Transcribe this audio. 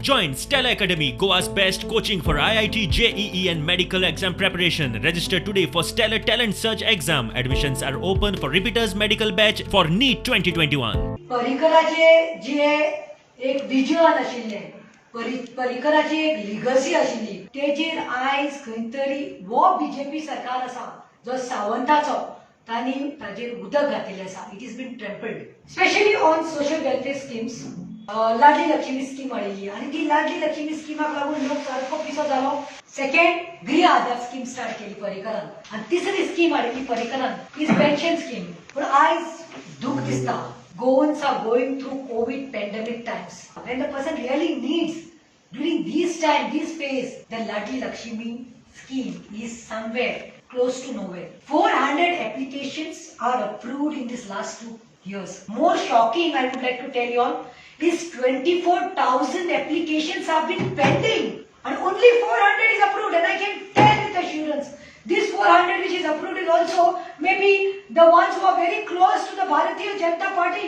Join Stella Academy, Goa's best coaching for IIT, JEE and medical exam preparation. Register today for Stellar Talent Search exam. Admissions are open for repeaters medical batch for NEET 2021. परिकराचे जे एक vision आशिल्ले, परिकराची एक legacy आशिल्ली, तेजेर आयज खंय तरी वो BJP सरकार आसा जो सावंताचो तांणी ताजेर उदक घातिल्लें आसा. It is been trampled specially on social welfare schemes. Ladli Lakshmi scheme हाडिल्ली आनी ती लाडली लक्ष्मी स्किमाक लागून लोक सारको पिसो जालो. सेकंड गृह आधार स्कीम स्टार्ट केली परिकरान आनी तिसरी स्कीम हाडिल्ली परिकरान इज पेन्शन स्कीम. पूण आयज दूख दिसता, Goans are going through COVID pandemic times. When the person really needs, during these time, this phase, the Ladli Lakshmi scheme is somewhere close to nowhere. 400 applications are approved in this last 2 years. More shocking, I would like to tell you all, is 24,000 applications have been pending and only 400 is approved. And I can tell with assurance, this 400 which is approved is also maybe the ones who are very close to the Bharatiya Janata Party.